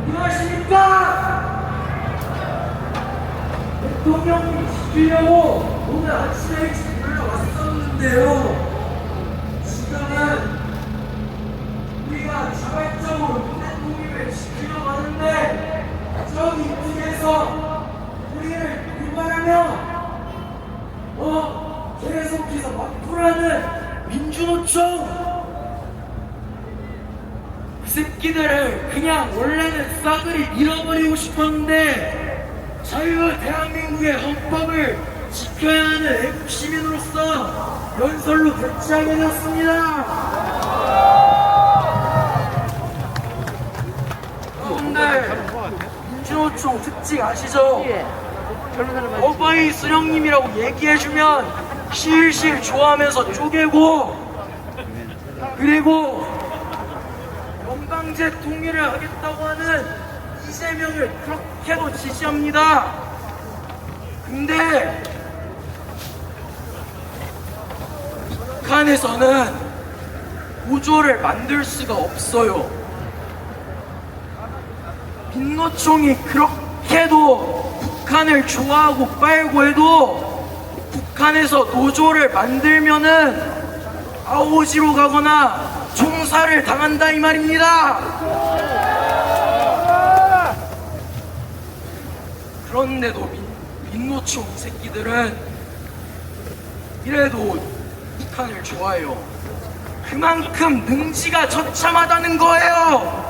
안녕하십니까? 대통령님 지키려고 오늘 아침에 일찍 불러왔었는데요. 지금은 우리가 자발적으로 대통령을 지키려고 하는데 저기 뒤에서 우리를 고발하며 계속해서 막부라는 민주노총 그 새끼들을 그냥 원래는 싸그리 밀어버리고 싶었는데 자유 대한민국의 헌법을 지켜야 하는 애국 시민으로서 연설로 배치하게 되었습니다. 여러분들 민주노총 특징 아시죠? 어바이 수령님이라고 얘기해주면 실실 좋아하면서 쪼개고, 그리고 영강제 통일을 하겠다고 하는 이재명을 그렇게도 지지합니다. 근데 북한에서는 구조를 만들 수가 없어요. 민노총이 그렇게도 북한을 좋아하고 빨고 해도 북한에서 노조를 만들면은 아오지로 가거나 총살을 당한다 이 말입니다. 그런데도 민노총 새끼들은 이래도 북한을 좋아해요. 그만큼 능지가 처참하다는 거예요.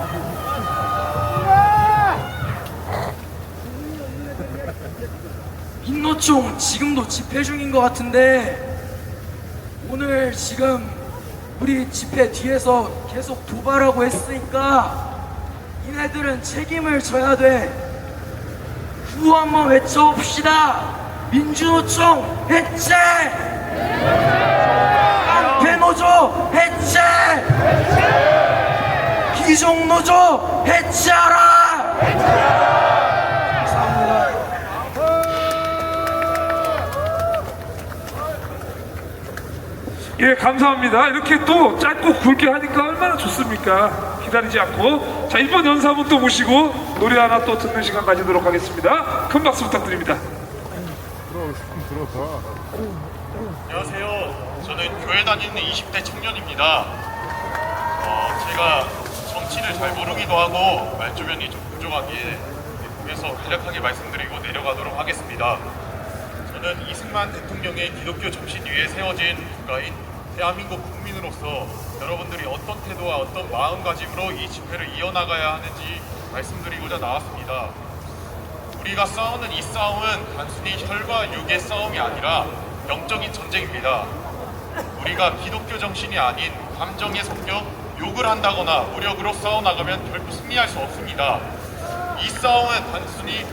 민노총 지금도 집회 중인 것 같은데 오늘 지금 우리 집회 뒤에서 계속 도발하고 했으니까 이네들은 책임을 져야 돼. 구호 한번 외쳐봅시다. 민주노총 해체! 깡패노조 해체! 기종노조 해체하라! 예, 감사합니다. 이렇게 또 짧고 굵게 하니까 얼마나 좋습니까? 기다리지 않고. 자, 이번 연사 한번 또 모시고 노래 하나 또 듣는 시간 가지도록 하겠습니다. 큰 박수 부탁드립니다. 안녕하세요. 저는 교회 다니는 20대 청년입니다. 제가 정치를 잘 모르기도 하고 말주변이 좀 부족하기에 그래서 간략하게 말씀드리고 내려가도록 하겠습니다. 저는 이승만 대통령의 기독교 정신 위에 세워진 국가인 대한민국 국민으로서 여러분들이 어떤 태도와 어떤 마음가짐으로 이 집회를 이어나가야 하는지 말씀드리고자 나왔습니다. 우리가 싸우는 이 싸움은 단순히 혈과 육의 싸움이 아니라 영적인 전쟁입니다. 우리가 기독교 정신이 아닌 감정의 성격, 욕을 한다거나 무력으로 싸워나가면 결코 승리할 수 없습니다. 이 싸움은 단순히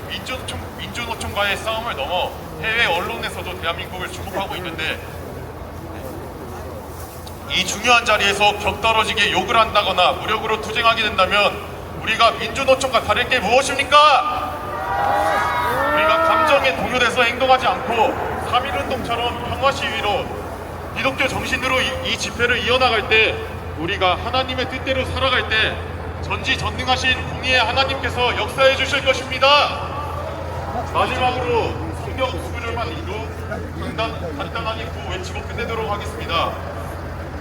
민주노총과의 싸움을 넘어 해외 언론에서도 대한민국을 주목하고 있는데 이 중요한 자리에서 격떨어지게 욕을 한다거나 무력으로 투쟁하게 된다면 우리가 민주노총과 다른 게 무엇입니까? 우리가 감정에 동요돼서 행동하지 않고 3.1운동처럼 평화시위로 기독교 정신으로 이 집회를 이어나갈 때 우리가 하나님의 뜻대로 살아갈 때 전지전능하신 공의의 하나님께서 역사해 주실 것입니다. 마지막으로 성경 수구절만 읽고 간단하니 구호 외치고 끝내도록 하겠습니다.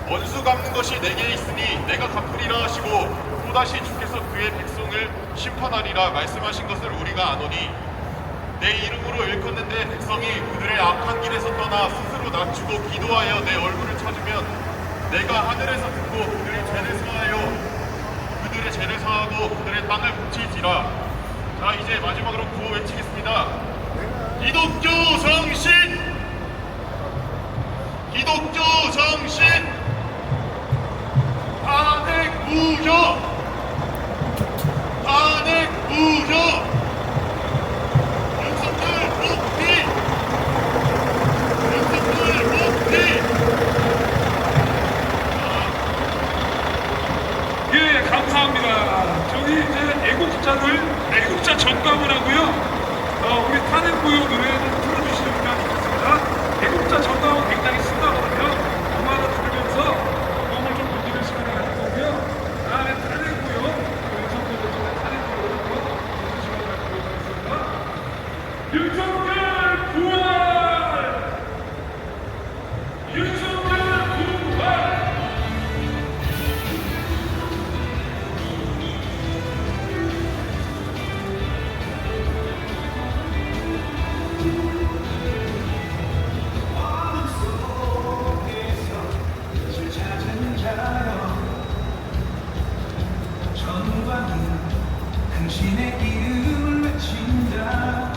원수 갚는 것이 내게 있으니 내가 갚으리라 하시고 또다시 주께서 그의 백성을 심판하리라 말씀하신 것을 우리가 아노니 내 이름으로 일컫는데 백성이 그들의 악한 길에서 떠나 스스로 낮추고 기도하여 내 얼굴을 찾으면 내가 하늘에서 듣고 그들의 죄를 사하고 그들의 땅을 고칠지라. 자, 이제 마지막으로 구호 외치겠습니다. 기독교 정신! 기독교 정신! 탄핵 무효! 탄핵 무효! 윤석열 복귀! 윤석열 복귀! 예, 감사합니다. 저기 이제 애국자 전감을 하고요. 우리 탄핵구요 노래를 틀어주시면 좋겠습니다. 애국자 전감은 굉장히 신나거든요. 음악을 들으면서 몸을 좀 건드릴 시간이 가질 거고요. 그다음에 전광이 당신의 이름을 외친다.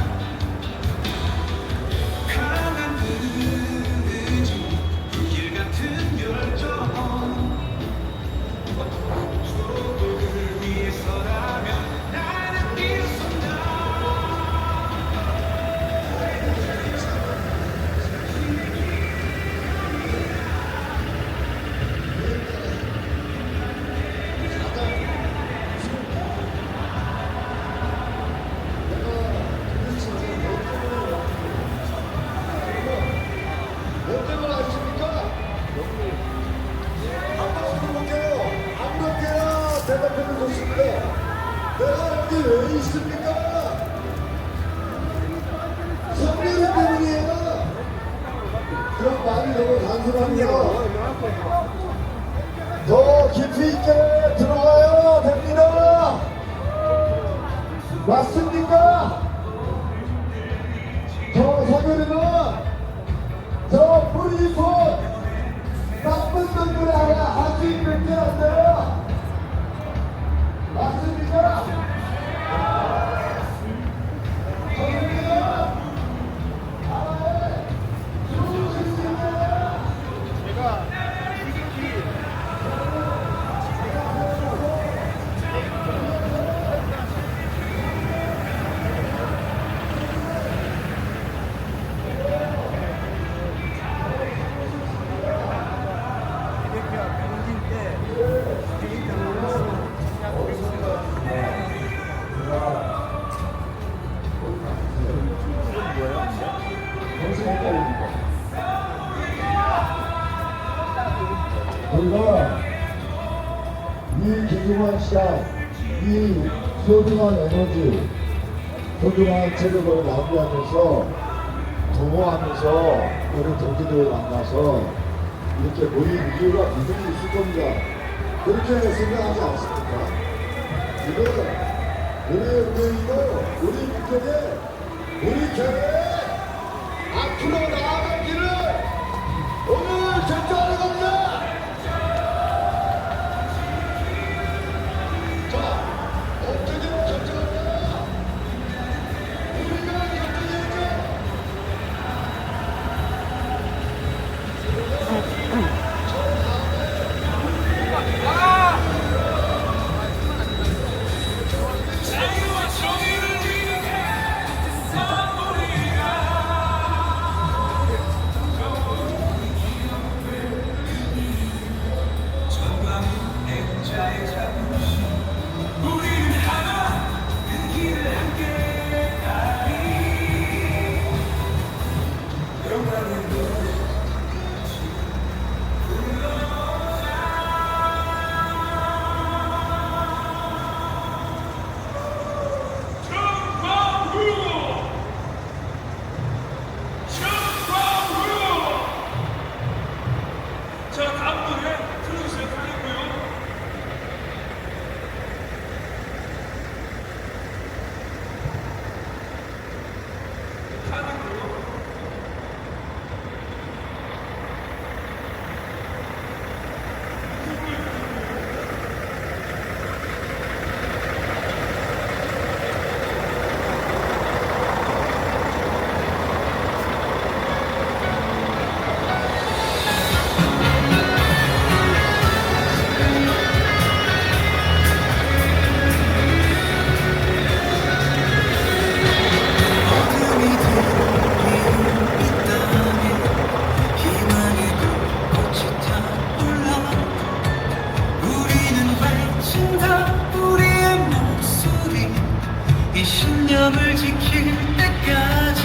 강한 의지, 불길 같은 열정, 조국을 위해서라면 나는 일어선다. 몇 대만 아십니까? 한번 물어볼게요. 안 물어볼게요. 대답해도 좋습니다. 내가 여기 왜 있습니까? 성렬이 때문이에요. 그럼 말이 너무 단순합니다. 더 깊이 있게 들어가야 됩니다. 맞습니까? 저 성렬이는 저 뿌리폰 나쁜 놈들이 하나 할 수 있는 게 안 돼요. 맞습니까? 저는요 하나의 좋은 시스템이에요. 우리가 이 귀중한 시간, 이 소중한 에너지, 소중한 체력을 낭비하면서 도모하면서 우리 동지들 만나서 이렇게 모인 이유가 분명히 있을 겁니다. 그렇게 생각하지 않습니까? 이거 우리 은행이고 우리 민족의 우리 교회의 앞으로 나아갈 길을 오늘 결정하는 겁니다. 자, 어떻게 결정할까요? 우리가 결정해야죠. 자, 다음 노래 틀어주세요. 틀리고요. 하는 거요. 신념을 지킬 때까지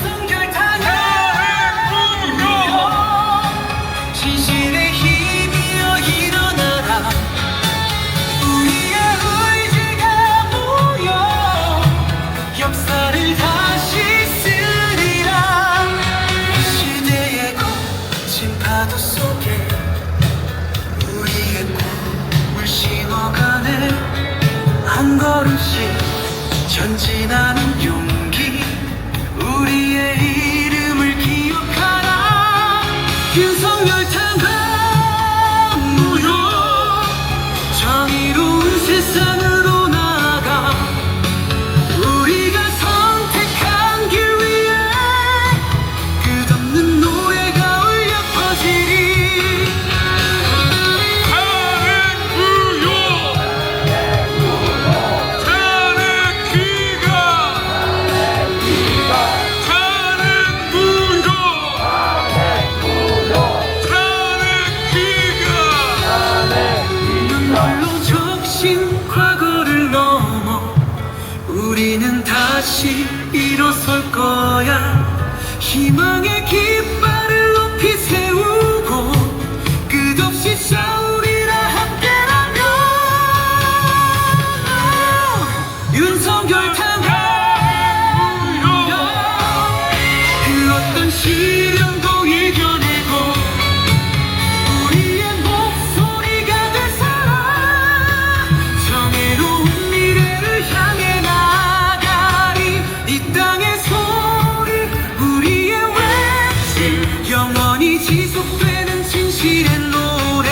승결탄을 진실의 힘이여 일어나라. 우리의 의지가 모여 역사를 다시 쓰리라. 시대의 거친 파도 속에 우리의 꿈을 심어가네. 한 걸음씩 전진하는 용기, 우리의 이름을 기억하라. 윤석열 탄광 무효 정의로운 세 우리는 다시 일어설 거야. 희망의 깃발을 높이 세우고 끝없이 싸우리라 함께라면. 윤석열 탄핵 그 어떤 시련도 이겨내고 우리의 목소리가 되살아 정의로운 미래를 향해 나가리. 이 땅의 소리 우리의 외침 영원히 지속되는 진실의 노래.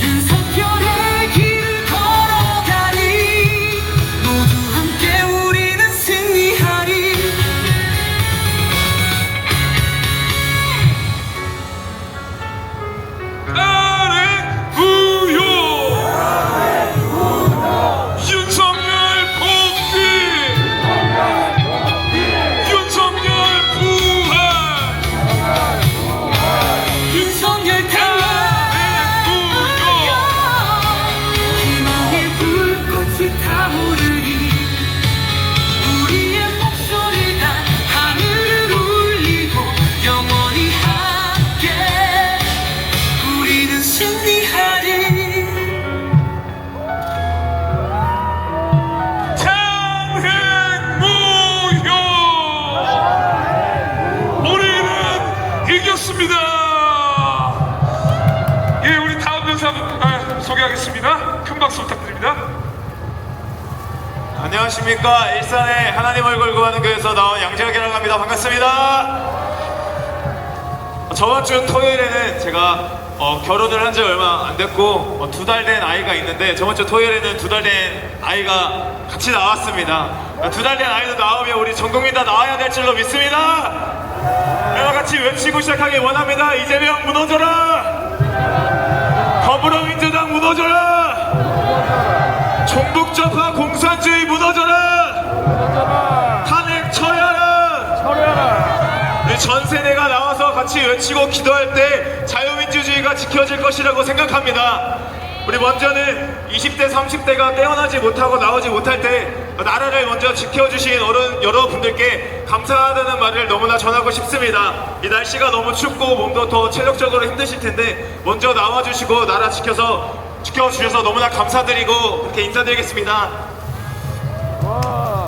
윤석열의 길을 걸어가리. 모두 함께 우리는 승리하리. 탄핵 무효! 윤석열 복귀! 윤석열 부활! 윤석열 탄핵 무효! 희망의 불꽃이 타오르리. 우리의 목소리가 하늘을 울리고 영원히 함께 우리는 승리하리. 탄핵 무효! 우리는 이겼습니다. 예, 우리 다음 연사분 소개하겠습니다. 큰 박수 부탁드립니다. 안녕하십니까. 일산에 하나님을 걸고 하는 교회에서 나온 양재혁이라고 합니다. 반갑습니다. 저번 주 토요일에는 제가 결혼을 한 지 얼마 안 됐고 2달 된 아이가 있는데 저번 주 토요일에는 2달 된 아이가 같이 나왔습니다. 2달 된 아이도 나오면 우리 전 국민 다 나와야 될 줄로 믿습니다. 여러분 같이 외치고 시작하길 원합니다. 이재명 무너져라. 더불어민주당 무너져라. 종북좌파 공산주의 무너져라. 탄핵 처리하라. 우리 전 세대가 나와서 같이 외치고 기도할 때 자유민주주의가 지켜질 것이라고 생각합니다. 우리 먼저는 20대 30대가 깨어나지 못하고 나오지 못할 때 나라를 먼저 지켜주신 어른 여러분들께 감사하다는 말을 너무나 전하고 싶습니다. 이 날씨가 너무 춥고 몸도 더 체력적으로 힘드실 텐데 먼저 나와주시고 나라 지켜주셔서 너무나 감사드리고 그렇게 인사드리겠습니다.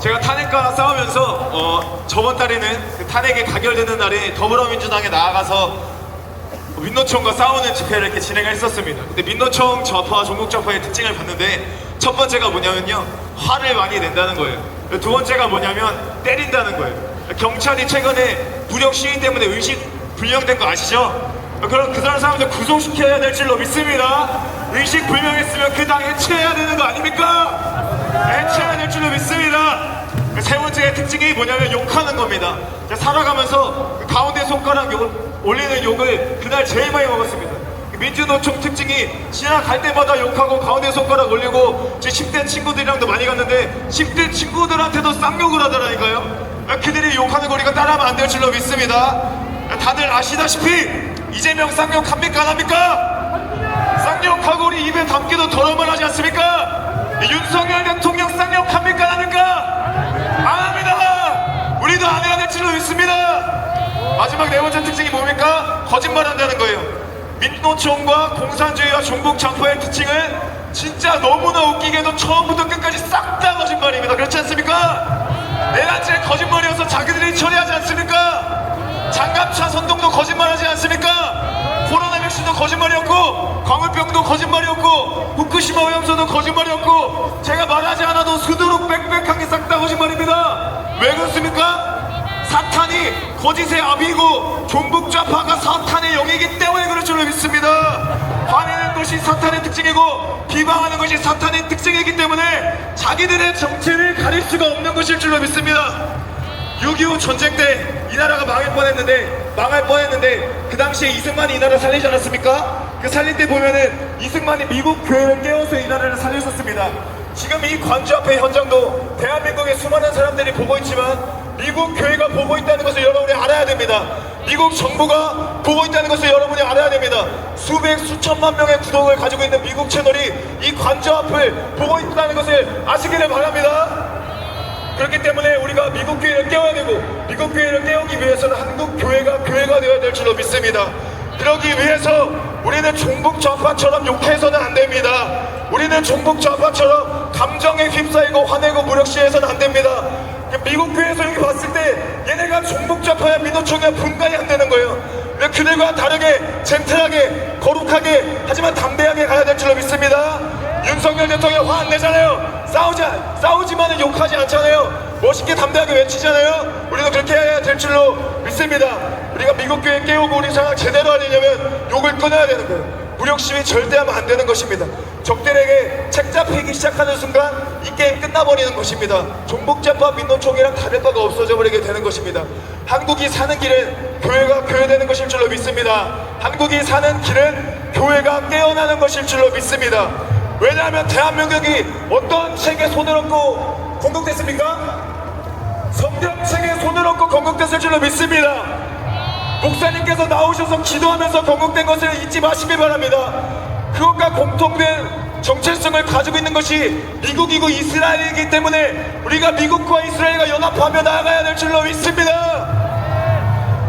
제가 탄핵과 싸우면서 저번 달에는 그 탄핵이 가결되는 날에 더불어민주당에 나아가서 민노총과 싸우는 집회를 이렇게 진행을 했었습니다. 근데 민노총 좌파와 종북좌파의 특징을 봤는데 첫 번째가 뭐냐면요, 화를 많이 낸다는 거예요. 두 번째가 뭐냐면 때린다는 거예요. 경찰이 최근에 무력 시위 때문에 의식 불명된 거 아시죠? 그럼 그 사람들 구속시켜야 될 줄로 믿습니다. 의식 불명했으면 그 당 해체해야 되는 거 아닙니까? 해체해야 될 줄로 믿습니다. 세 번째 특징이 뭐냐면 욕하는 겁니다. 살아가면서 가운데 손가락 올리는 욕을 그날 제일 많이 먹었습니다. 민주노총 특징이 지나갈 때마다 욕하고 가운데 손가락 올리고 제 10대 친구들이랑도 많이 갔는데 10대 친구들한테도 쌍욕을 하더라니까요. 그들이 욕하는 거 우리가 따라하면 안 될 줄로 믿습니다. 다들 아시다시피 이재명 쌍욕합니까 안 합니까? 쌍욕하고 우리 입에 담기도 더러운 말 하지 않습니까? 윤석열 대통령 쌍욕합니까 안 합니까? 안 합니다. 우리도 안 해야 될 줄로 믿습니다. 마지막 네 번째 특징이 뭡니까? 거짓말 한다는 거예요. 민노총과 공산주의와 종북좌파의 특징을 진짜 너무나 웃기게도 처음부터 끝까지 싹 다 거짓말입니다. 그렇지 않습니까? 내란죄 거짓말이어서 자기들이 처리하지 않습니까? 장갑차 선동도 거짓말하지 않습니까? 코로나 백신도 거짓말이었고 광우병도 거짓말이었고 후쿠시마 오염수도 거짓말이었고 제가 말하지 않아도 수두룩 빽빽하게 싹 다 거짓말입니다. 왜 그렇습니까? 사탄이 거짓의 아비이고 종북좌파가 사탄의 영이기 때문에 그럴 줄로 믿습니다. 화내는 것이 사탄의 특징이고 비방하는 것이 사탄의 특징이기 때문에 자기들의 정체를 가릴 수가 없는 것일 줄로 믿습니다. 6.25 전쟁 때 이 나라가 망할 뻔했는데 그 당시에 이승만이 이 나라 살리지 않았습니까? 그 살릴 때 보면은 이승만이 미국 교회를 깨워서 이 나라를 살렸었습니다. 지금 이 관주 앞의 현장도 대한민국의 수많은 사람들이 보고 있지만 미국 교회가 보고 있다는 것을 여러분이 알아야 됩니다. 미국 정부가 보고 있다는 것을 여러분이 알아야 됩니다. 수천만 명의 구독을 가지고 있는 미국 채널이 이 관저 앞을 보고 있다는 것을 아시기를 바랍니다. 그렇기 때문에 우리가 미국 교회를 깨워야 되고 미국 교회를 깨우기 위해서는 한국 교회가 되어야 될 줄로 믿습니다. 그러기 위해서 우리는 종북 좌파처럼 욕해서는 안 됩니다. 우리는 종북 좌파처럼 감정에 휩싸이고 화내고 무력시해서는 안 됩니다. 미국 교회에서 여기 봤을 때 얘네가 종북 좌파야 민노총이야 분간이 안 되는 거예요. 왜 그들과 다르게 젠틀하게 거룩하게 하지만 담대하게 가야 될 줄로 믿습니다. 윤석열 대통령 화 안 내잖아요. 싸우지만은 욕하지 않잖아요. 멋있게 담대하게 외치잖아요. 우리도 그렇게 해야 될 줄로 믿습니다. 우리가 미국 교회 깨우고 우리 생활 제대로 하려면 욕을 끊어야 되는 거예요. 무력 시위 절대 하면 안 되는 것입니다. 적들에게 책 잡히기 시작하는 순간 이 게임 끝나버리는 것입니다. 종북좌파 민노총이랑 다를 바가 없어져 버리게 되는 것입니다. 한국이 사는 길은 교회가 교회되는 것일 줄로 믿습니다. 한국이 사는 길은 교회가 깨어나는 것일 줄로 믿습니다. 왜냐하면 대한민국이 어떤 책에 손을 얹고 건국됐습니까? 성경책에 손을 얹고 건국됐을 줄로 믿습니다. 목사님께서 나오셔서 기도하면서 건국된 것을 잊지 마시길 바랍니다. 그것과 공통된 정체성을 가지고 있는 것이 미국이고 이스라엘이기 때문에 우리가 미국과 이스라엘과 연합하며 나아가야 될 줄로 믿습니다.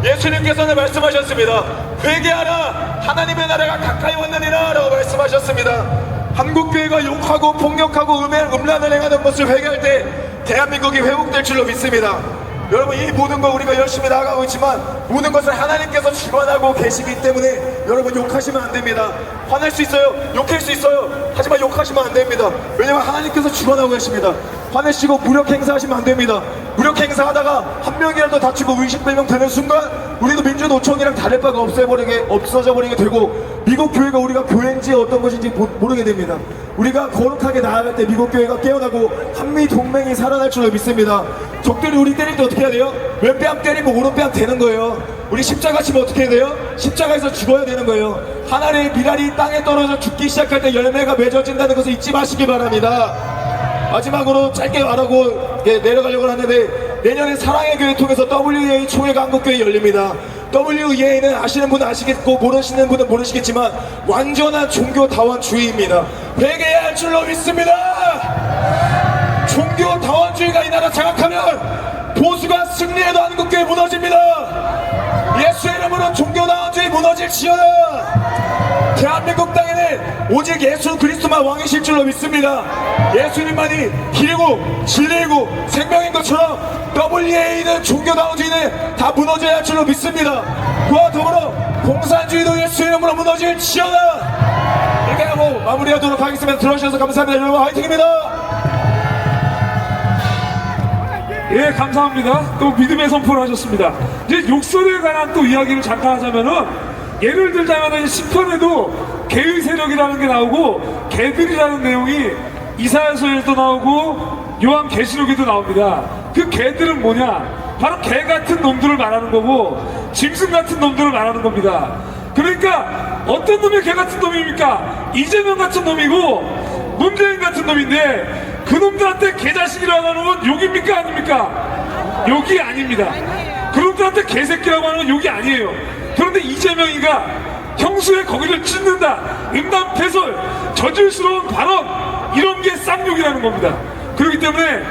예수님께서는 말씀하셨습니다. 회개하라 하나님의 나라가 가까이 왔느니라 라고 말씀하셨습니다. 한국교회가 욕하고 폭력하고 음란을 행하는 것을 회개할 때 대한민국이 회복될 줄로 믿습니다. 여러분 이 모든 거 우리가 열심히 나아가고 있지만 모든 것을 하나님께서 주관하고 계시기 때문에 여러분 욕하시면 안 됩니다. 화낼 수 있어요. 욕할 수 있어요. 하지만 욕하시면 안 됩니다. 왜냐면 하나님께서 주관하고 계십니다. 화내시고 무력 행사하시면 안 됩니다. 무력 행사하다가 한 명이라도 다치고 의식불명 되는 순간 우리도 민주노총이랑 다를 바가 없어져 버리게 되고 미국 교회가 우리가 교회인지 어떤 것인지 모르게 됩니다. 우리가 거룩하게 나아갈 때 미국 교회가 깨어나고 한미 동맹이 살아날 줄로 믿습니다. 적들이 우리 때릴 때 어떻게 해야 돼요? 왼뺨 때리면 오른뺨 되는 거예요. 우리 십자가 치면 어떻게 해야 돼요? 십자가에서 죽어야 되는 거예요. 하나의 미랄이 땅에 떨어져 죽기 시작할 때 열매가 맺어진다는 것을 잊지 마시기 바랍니다. 마지막으로 짧게 말하고 내려가려고 하는데 내년에 사랑의 교회 통해서 WEA 총회가 한국교회에 열립니다. WEA는 아시는 분은 아시겠고 모르시는 분은 모르시겠지만 완전한 종교다원주의입니다. 회개해야 할 줄로 믿습니다. 종교다원주의가 이 나라 장악하면 보수가 승리해도 한국교회 무너집니다. 예수의 이름으로 종교다원주의 무너질지어다. 대한민국 땅에는 오직 예수 그리스도만 왕이실 줄로 믿습니다. 예수님만이 길이고 진리이고 생명인 것처럼 WEA는 종교다원주의는 다 무너져야 할 줄로 믿습니다. 그와 더불어 공산주의도 예수의 이름으로 무너질지어다. 이렇게 하고 마무리하도록 하겠습니다. 들어주셔서 감사합니다. 여러분 화이팅입니다. 예, 감사합니다. 또 믿음의 선포를 하셨습니다. 이제 욕설에 관한 또 이야기를 잠깐 하자면은, 예를 들자면은 시편에도 개의 세력이라는 게 나오고 개들이라는 내용이 이사야서에도 나오고 요한계시록에도 나옵니다. 그 개들은 뭐냐? 바로 개 같은 놈들을 말하는 거고 짐승 같은 놈들을 말하는 겁니다. 그러니까 어떤 놈이 개 같은 놈입니까? 이재명 같은 놈이고 문재인 같은 놈인데 그 놈들한테 개자식이라고 하는 건 욕입니까? 아닙니까? 욕이 아닙니다. 그놈들한테 개새끼라고 하는 건 욕이 아니에요. 그런데 이재명이가 형수의 거기를 찢는다, 음담패설, 저질스러운 발언, 이런 게 쌍욕이라는 겁니다. 그렇기 때문에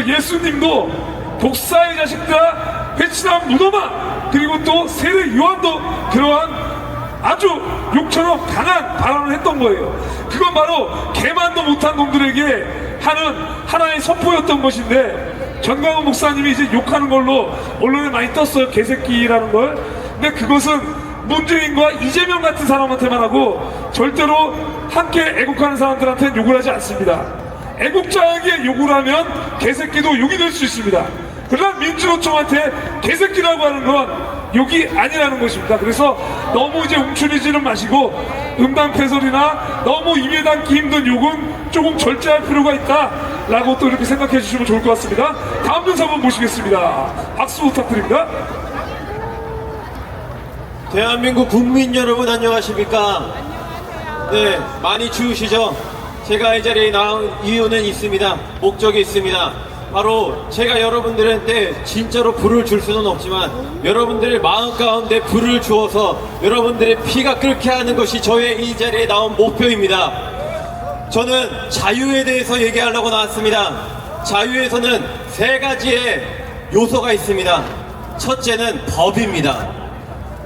예수님도 독사의 자식들아 회치남 무덤아, 그리고 또 세례 요한도 그러한 아주 욕처럼 강한 발언을 했던 거예요. 그건 바로 개만도 못한 놈들에게 하는 하나의 선포였던 것인데, 전광훈 목사님이 이제 욕하는 걸로 언론에 많이 떴어요. 개새끼라는 걸. 근데 그것은 문재인과 이재명 같은 사람한테만 하고 절대로 함께 애국하는 사람들한테는 욕을 하지 않습니다. 애국자에게 욕을 하면 개새끼도 욕이 될 수 있습니다. 그러나 민주노총한테 개새끼라고 하는 건 욕이 아니라는 것입니다. 그래서 너무 이제 움츠리지는 마시고 음담패설이나 너무 입에 담기 힘든 욕은 조금 절제할 필요가 있다라고 또 이렇게 생각해 주시면 좋을 것 같습니다. 다음 영상 한번 보시겠습니다. 박수 부탁드립니다. 대한민국 국민 여러분 안녕하십니까? 네, 많이 추우시죠? 제가 이 자리에 나온 이유는 있습니다. 목적이 있습니다. 바로 제가 여러분들한테 진짜로 불을 줄 수는 없지만 여러분들의 마음 가운데 불을 주어서 여러분들의 피가 끓게 하는 것이 저의 이 자리에 나온 목표입니다. 저는 자유에 대해서 얘기하려고 나왔습니다. 자유에서는 세 가지의 요소가 있습니다. 첫째는 법입니다.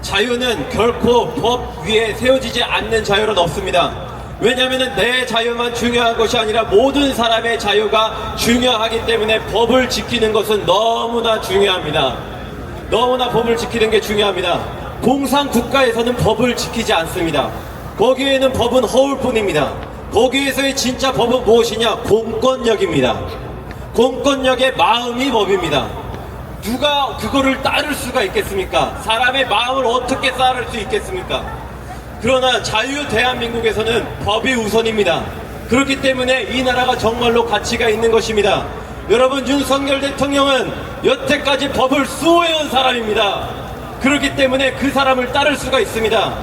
자유는 결코 법 위에 세워지지 않는 자유는 없습니다. 왜냐하면 내 자유만 중요한 것이 아니라 모든 사람의 자유가 중요하기 때문에 법을 지키는 것은 너무나 중요합니다. 너무나 법을 지키는 게 중요합니다. 공산국가에서는 법을 지키지 않습니다. 거기에는 법은 허울뿐입니다. 거기에서의 진짜 법은 무엇이냐? 공권력입니다. 공권력의 마음이 법입니다. 누가 그거를 따를 수가 있겠습니까? 사람의 마음을 어떻게 따를 수 있겠습니까? 그러나 자유 대한민국에서는 법이 우선입니다. 그렇기 때문에 이 나라가 정말로 가치가 있는 것입니다. 여러분, 윤석열 대통령은 여태까지 법을 수호해온 사람입니다. 그렇기 때문에 그 사람을 따를 수가 있습니다.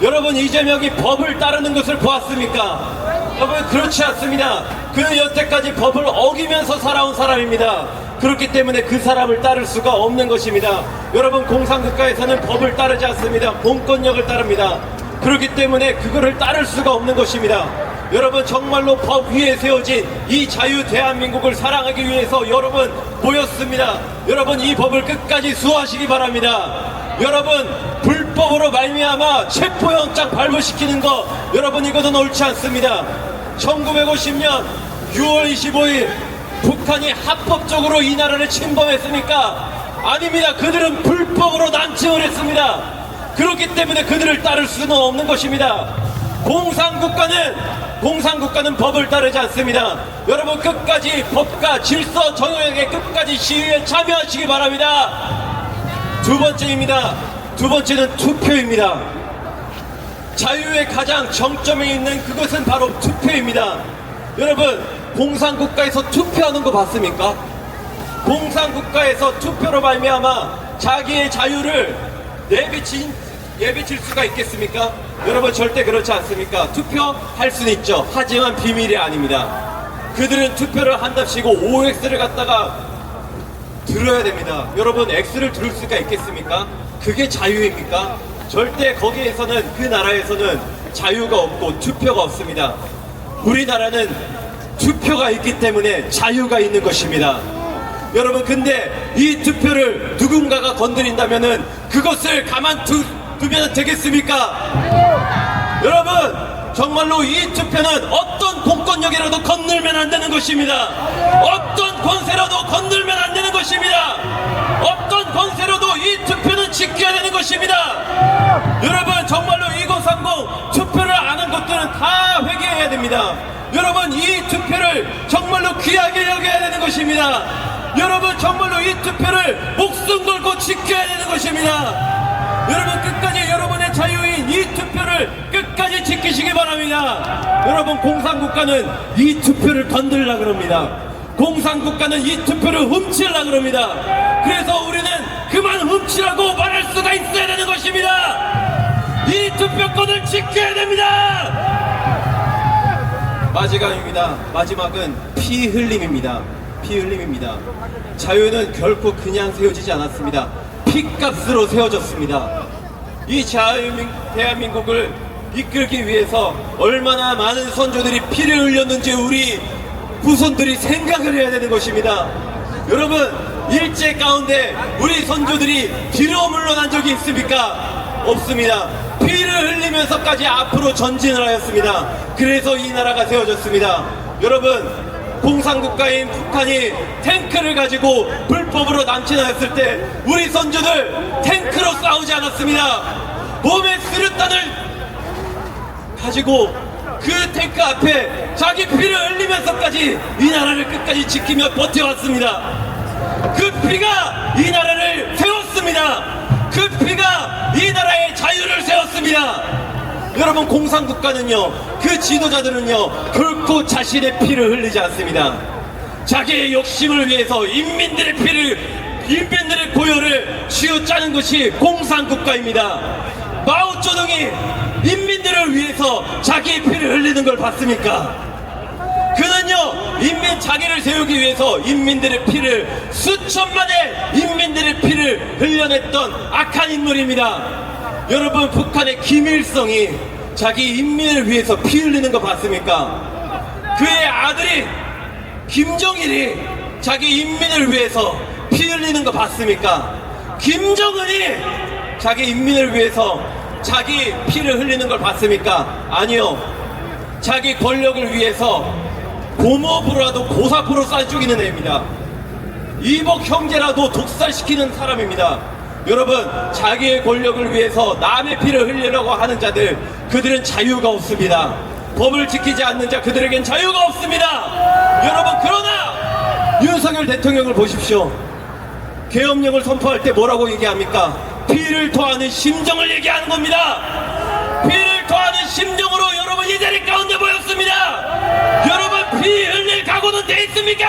여러분, 이재명이 법을 따르는 것을 보았습니까? 여러분, 그렇지 않습니다. 그는 여태까지 법을 어기면서 살아온 사람입니다. 그렇기 때문에 그 사람을 따를 수가 없는 것입니다. 여러분, 공산국가에서는 법을 따르지 않습니다. 공권력을 따릅니다. 그렇기 때문에 그거를 따를 수가 없는 것입니다. 여러분, 정말로 법 위에 세워진 이 자유 대한민국을 사랑하기 위해서 여러분 모였습니다. 여러분, 이 법을 끝까지 수호하시기 바랍니다. 여러분, 불법으로 말미암아 체포영장 발부시키는 거, 여러분, 이것은 옳지 않습니다. 1950년 6월 25일 북한이 합법적으로 이 나라를 침범했습니까? 아닙니다. 그들은 불법으로 난징을 했습니다. 그렇기 때문에 그들을 따를 수는 없는 것입니다. 공산국가는 법을 따르지 않습니다. 여러분, 끝까지 법과 질서 정연하게 끝까지 시위에 참여하시기 바랍니다. 두 번째입니다. 두 번째는 투표입니다. 자유의 가장 정점에 있는 그것은 바로 투표입니다. 여러분, 공산국가에서 투표하는 거 봤습니까? 공산국가에서 투표로 말미암아 자기의 자유를 내비칠 수가 있겠습니까? 여러분, 절대 그렇지 않습니까? 투표할 수는 있죠. 하지만 비밀이 아닙니다. 그들은 투표를 한답시고 OX를 갖다가 들어야 됩니다. 여러분, X를 들을 수가 있겠습니까? 그게 자유입니까? 절대 거기에서는, 그 나라에서는 자유가 없고 투표가 없습니다. 우리나라는 투표가 있기 때문에 자유가 있는 것입니다. 여러분, 근데 이 투표를 누군가가 건드린다면은 그것을 가만두면 되겠습니까? 여러분, 정말로 이 투표는 어떤 공권력이라도 건들면 안 되는 것입니다. 어떤 권세라도 건들면 안 되는 것입니다. 어떤 권세라도 이 투표는 지켜야 되는 것입니다. 여러분, 정말로 2030 투표를 안 한 것들은 다 회개해야 됩니다. 여러분, 이 투표를 정말로 귀하게 여겨야 되는 것입니다. 여러분, 정말로 이 투표를 목숨 걸고 지켜야 되는 것입니다. 여러분, 끝까지 여러분의 자유인 이 투표를 끝까지 지키시기 바랍니다. 여러분, 공산국가는 이 투표를 건들려고 그럽니다. 공산국가는 이 투표를 훔치려고 그럽니다. 그래서 우리는 그만 훔치라고 말할 수가 있어야 되는 것입니다. 이 투표권을 지켜야 됩니다. 마지막은 피 흘림입니다. 피 흘림입니다. 자유는 결코 그냥 세워지지 않았습니다. 피값으로 세워졌습니다. 이 대한민국을 이끌기 위해서 얼마나 많은 선조들이 피를 흘렸는지 우리 후손들이 생각을 해야 되는 것입니다. 여러분, 일제 가운데 우리 선조들이 뒤로 물러난 적이 있습니까? 없습니다. 피를 흘리면서까지 앞으로 전진을 하였습니다. 그래서 이 나라가 세워졌습니다. 여러분, 공산국가인 북한이 탱크를 가지고 불법으로 남침하였을 때 우리 선조들 탱크로 싸우지 않았습니다. 몸에 수류탄을 가지고 그 탱크 앞에 자기 피를 흘리면서까지 이 나라를 끝까지 지키며 버텨왔습니다. 그 피가 이 나라를 세웠습니다. 그 피가 이 나라의 자유를 세웠습니다. 여러분, 공산국가는요, 그 지도자들은요, 결코 자신의 피를 흘리지 않습니다. 자기의 욕심을 위해서 인민들의 고열을 쥐어짜는 것이 공산국가입니다. 마오쩌둥이 인민들을 위해서 자기의 피를 흘리는 걸 봤습니까? 그는요, 자기를 세우기 위해서 인민들의 피를, 수천만의 인민들의 피를 흘려냈던 악한 인물입니다. 여러분, 북한의 김일성이 자기 인민을 위해서 피 흘리는 거 봤습니까? 그의 아들이 김정일이 자기 인민을 위해서 피 흘리는 거 봤습니까? 김정은이 자기 인민을 위해서 자기 피를 흘리는 걸 봤습니까? 아니요. 자기 권력을 위해서 고모부라도 고사포로 쌀 죽이는 애입니다. 이복 형제라도 독살시키는 사람입니다. 여러분, 자기의 권력을 위해서 남의 피를 흘리려고 하는 자들, 그들은 자유가 없습니다. 법을 지키지 않는 자, 그들에겐 자유가 없습니다. 여러분, 그러나 윤석열 대통령을 보십시오. 계엄령을 선포할 때 뭐라고 얘기합니까? 피를 토하는 심정을 얘기하는 겁니다. 피를 토하는 심정으로 여러분 이 자리 가운데 모였습니다. 여러분, 피 흘릴 각오는 돼 있습니까?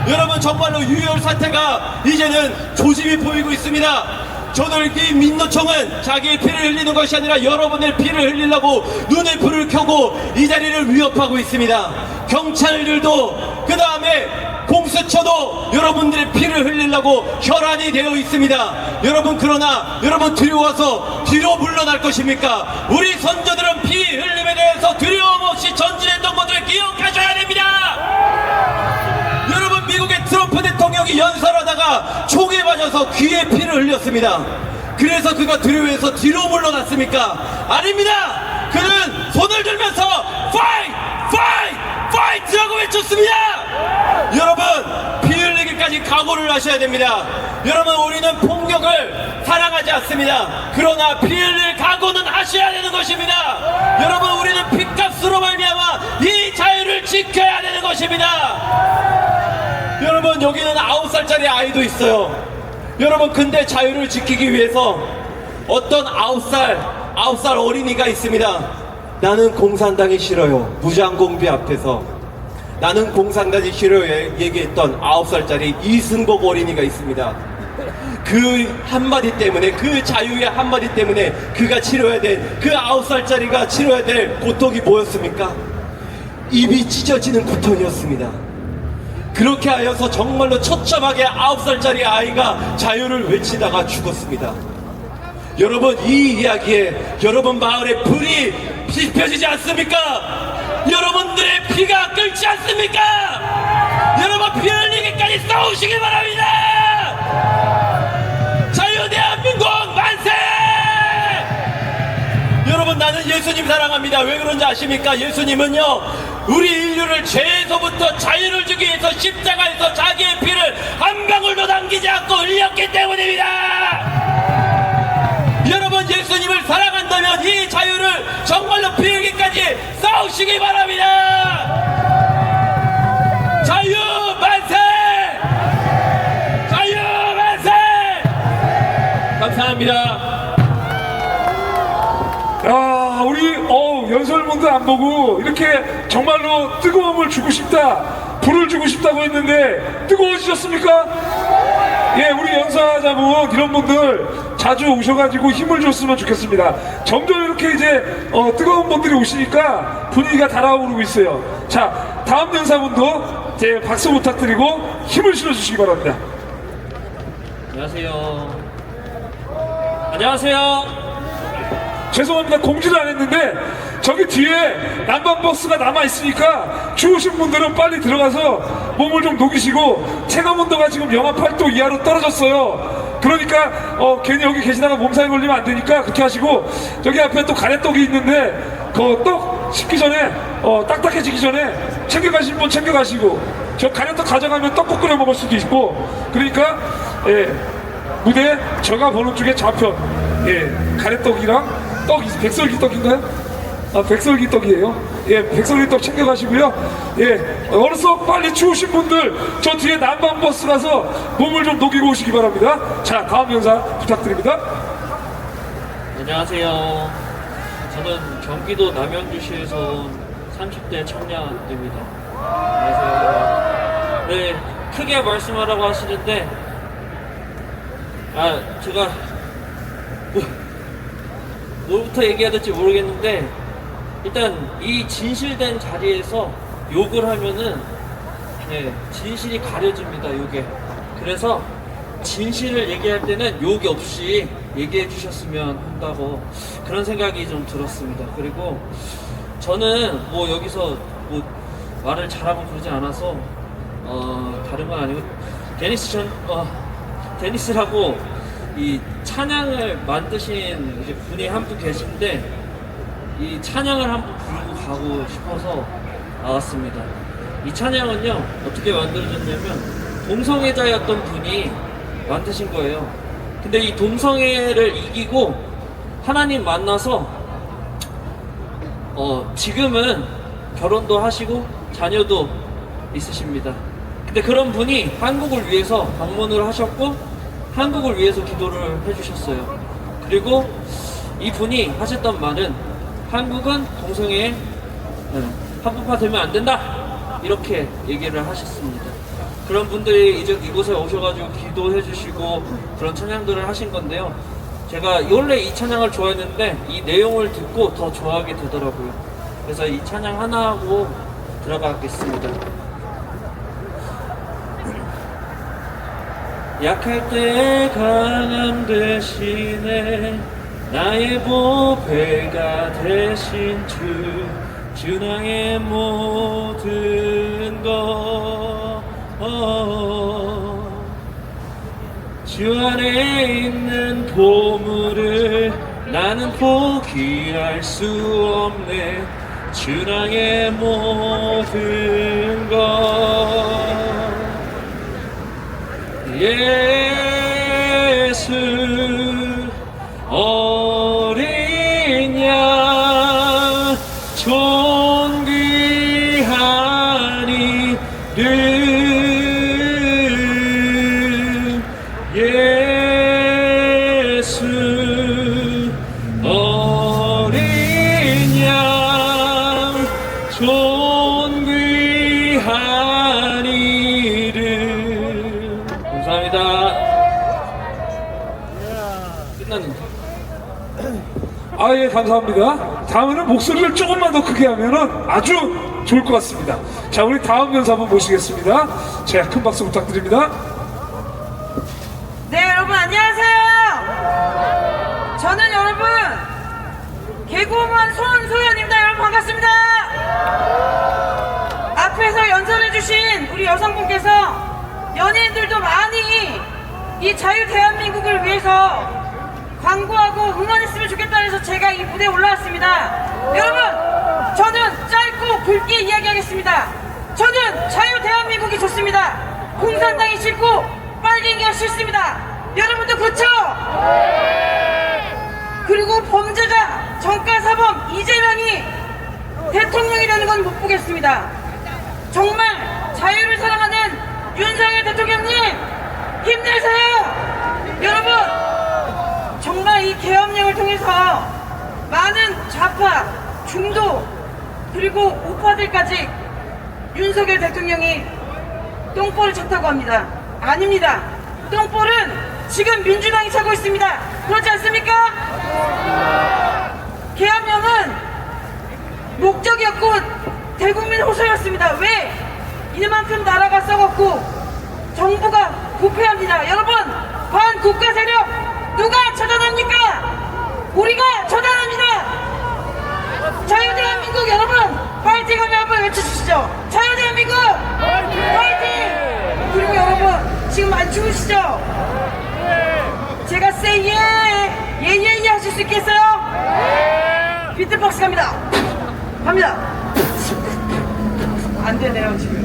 여러분, 정말로 유혈 사태가 이제는 조짐이 보이고 있습니다. 저들 이 민노총은 자기의 피를 흘리는 것이 아니라 여러분의 피를 흘리려고 눈에 불을 켜고 이 자리를 위협하고 있습니다. 경찰들도 그 다음에 공수처도 여러분들의 피를 흘리려고 혈안이 되어 있습니다. 여러분, 그러나 여러분 두려워서 뒤로 물러날 것입니까? 우리 선조들은 피 흘림에 대해서 두려움 없이 전진했던 것을 기억하셔야 됩니다. 여러분, 미국의 트럼프 대통령이 연설하다가 총에 맞아서 귀에 피를 흘렸습니다. 그래서 그가 두려워해서 뒤로 물러났습니까? 아닙니다. 그는 손을 들면서 Fight! Fight! Fight라고 외쳤습니다. 여러분, 피 흘리기까지 각오를 하셔야 됩니다. 여러분, 우리는 폭력을 사랑하지 않습니다. 그러나 피 흘릴 각오는 하셔야 되는 것입니다. 여러분, 우리는 피값으로 말미암아 이 자유를 지켜야 되는 것입니다. 여러분, 여기는 9살짜리 아이도 있어요. 여러분, 근데 자유를 지키기 위해서 어떤 9살 어린이가 있습니다. 나는 공산당이 싫어요. 무장공비 앞에서 나는 공산당이 싫어요 얘기했던 9살짜리 이승복 어린이가 있습니다. 그 한마디 때문에, 그 자유의 한마디 때문에 그가 치러야 될, 그 9살짜리가 치러야 될 고통이 뭐였습니까? 입이 찢어지는 고통이었습니다. 그렇게 하여서 정말로 처참하게 9살짜리 아이가 자유를 외치다가 죽었습니다. 여러분, 이 이야기에 여러분 마을에 불이 지펴지지 않습니까? 여러분들의 피가 끓지 않습니까? 여러분, 피 흘리기까지 싸우시기 바랍니다. 자유 대한민국 만세! 여러분, 나는 예수님 사랑합니다. 왜 그런지 아십니까? 예수님은요, 우리 인류를 죄에서부터 자유를 주기 위해서 십자가에서 자기의 피를 한 방울도 남기지 않고 흘렸기 때문입니다. 여러분, 예수님을 사랑한다면 이 자유를 정말로 피 흘리기까지 싸우시기 바랍니다. 자유 만세! 자유 만세! 감사합니다. 야, 우리 연설문도 안 보고 이렇게 정말로 뜨거움을 주고 싶다, 불을 주고 싶다고 했는데 뜨거워지셨습니까? 예, 우리 연사자분 이런 분들 자주 오셔가지고 힘을 줬으면 좋겠습니다. 점점 이렇게 이제 뜨거운 분들이 오시니까 분위기가 달아오르고 있어요. 자, 다음 연사분도 제 박수 부탁드리고 힘을 실어주시기 바랍니다. 안녕하세요. 안녕하세요. 죄송합니다. 공지를 안 했는데 저기 뒤에 난방버스가 남아있으니까 추우신 분들은 빨리 들어가서 몸을 좀 녹이시고, 체감온도가 지금 영하 8도 이하로 떨어졌어요. 그러니까 괜히 여기 계시다가 몸살이 걸리면 안 되니까 그렇게 하시고, 저기 앞에 또 가래떡이 있는데 그 떡 식기 전에 딱딱해지기 전에 챙겨가신 분 챙겨가시고, 저 가래떡 가져가면 떡국 끓여 먹을 수도 있고, 그러니까 예, 무대 제가 보는 쪽에 좌편, 예, 가래떡이랑 떡, 백설기 떡인가요? 아, 백설기 떡이에요. 예, 백설기 떡 챙겨가시고요. 예, 어느새 빨리 추우신 분들 저 뒤에 난방버스 가서 몸을 좀 녹이고 오시기 바랍니다. 자, 다음 연사 부탁드립니다. 안녕하세요. 저는 경기도 남양주시에서 온 30대 청년입니다. 안녕하세요. 네, 크게 말씀하라고 하시는데, 제가 뭐부터 얘기해야 될지 모르겠는데, 일단 이 진실된 자리에서 욕을 하면은 진실이 가려집니다, 욕에. 그래서 진실을 얘기할 때는 욕이 없이 얘기해 주셨으면 한다고 그런 생각이 좀 들었습니다. 그리고 저는 뭐 여기서 뭐 말을 잘하고 그러지 않아서 다른 건 아니고 데니스라고 이 찬양을 만드신 이제 분이 한 분 계신데 이 찬양을 한번 부르고 가고 싶어서 나왔습니다. 이 찬양은요 어떻게 만들어졌냐면 동성애자였던 분이 만드신 거예요. 근데 이 동성애를 이기고 하나님 만나서 지금은 결혼도 하시고 자녀도 있으십니다. 근데 그런 분이 한국을 위해서 방문을 하셨고 한국을 위해서 기도를 해주셨어요. 그리고 이 분이 하셨던 말은 한국은 동성애에 합법화되면 안 된다 이렇게 얘기를 하셨습니다. 그런 분들이 이제 이곳에 오셔가지고 기도해 주시고 그런 찬양들을 하신 건데요. 제가 원래 이 찬양을 좋아했는데 이 내용을 듣고 더 좋아하게 되더라고요. 그래서 이 찬양 하나 하고 들어가겠습니다. 약할 때 강함 대신에 나의 보배가 되신 주 나의 모든 것 주 안에 있는 보물을 나는 포기할 수 없네 주 나의 모든 것 예수 어린 양 존귀한 이름 예수 어린 양 존귀한 이름 감사합니다. 끝났는데. 예, 감사합니다. 다음에는 목소리를 조금만 더 크게 하면은 아주 좋을 것 같습니다. 자, 우리 다음 연사 한번 모시겠습니다. 자, 큰 박수 부탁드립니다. 네, 여러분 안녕하세요. 저는 여러분 개그우먼 손소연입니다. 여러분 반갑습니다. 앞에서 연설해주신 우리 여성분께서 연예인들도 많이 이 자유 대한민국을 위해서 광고하고 응원했으면 좋겠다 해서 제가 이 무대에 올라왔습니다. 여러분, 저는 짧고 굵게 이야기하겠습니다. 저는 자유 대한민국이 좋습니다. 공산당이 싫고 빨갱이가 싫습니다. 여러분도 그렇죠? 그리고 범죄자 정가사범 이재명이 대통령이 되는 건 못 보겠습니다. 정말 자유를 사랑하는 윤석열 대통령님 힘내세요. 여러분, 정말 이 계엄령을 통해서 많은 좌파, 중도, 그리고 우파들까지 윤석열 대통령이 똥볼을 찼다고 합니다. 아닙니다. 똥볼은 지금 민주당이 차고 있습니다. 그렇지 않습니까? 계엄령은 목적이었고 대국민 호소였습니다. 왜? 이만큼 나라가 썩었고 정부가 부패합니다. 여러분, 반국가 세력 누가 처단합니까? 우리가 처단합니다. 자유대한민국 여러분 파이팅 하면 한번 외쳐주시죠. 자유대한민국 파이팅! 그리고 여러분 지금 안 추우시죠? 제가 say 예 하실 수 있겠어요? 비트박스 갑니다. 갑니다. 안 되네요 지금.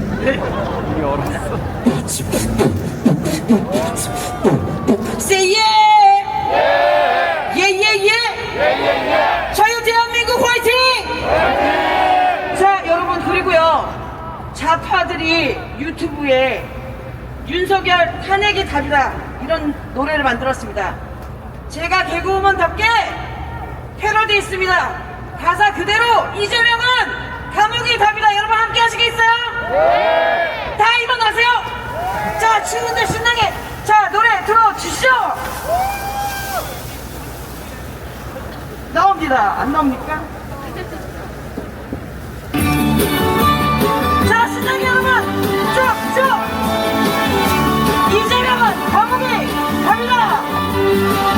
say 예! 자유 대한민국 화이팅! 자, 여러분, 그리고요, 좌파들이 유튜브에 윤석열 탄핵이 답이다 이런 노래를 만들었습니다. 제가 개그우먼답게 패러디 있습니다. 가사 그대로 이재명은 감옥이 답이다. 여러분 함께 하시겠어요? 다 일어나세요. 자, 추운데 신나게 자, 노래 들어주시죠. 나옵니다. 안 나옵니까? 자, 신나게 여러분 쭉! 이재명은 감옥이 갑니다.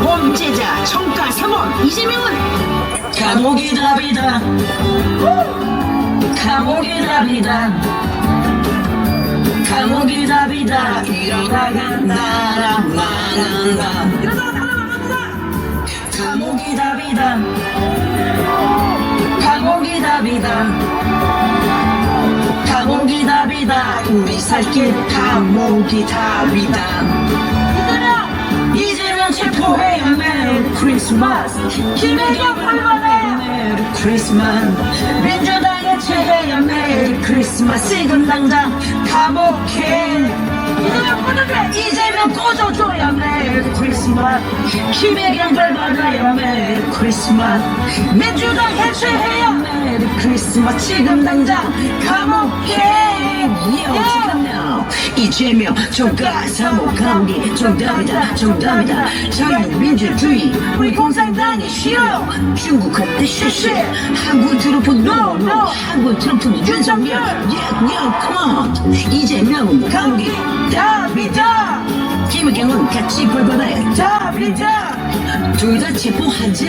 범죄자 청가사범 이재명은 감옥이 답이다. 감옥이 답이다. 감옥이 감옥이 답이다 이러다간 나랑 망한다 이러다가 살아남는다. 감옥이 답이다 감옥이 답이다 감옥이 답이다 우리 살길 감옥이 답이다 이재명 체포해야 메리 크리스마스 김혜경 불러내 메리 크리스마스 민주당 해체해야 메리 크리스마스 지금 당장 감옥해 이재명 꽂아줘야 메리 크리스마스 김혜경 벌받아야 메리 크리스마스 민주당 해체해야 메리 크리스마스 지금 당장 감옥해 이재명 정가 사모 감기 정답이다 정답이다 자유민주주의 우리 공산당이 싫어 중국한테 쉐쉐 한국 트럼프는 노노 한국 트럼프는 윤석열 come on 이재명은 감기 답이다 김혜경은 같이 벌받아야 답이다 둘 다 체포하자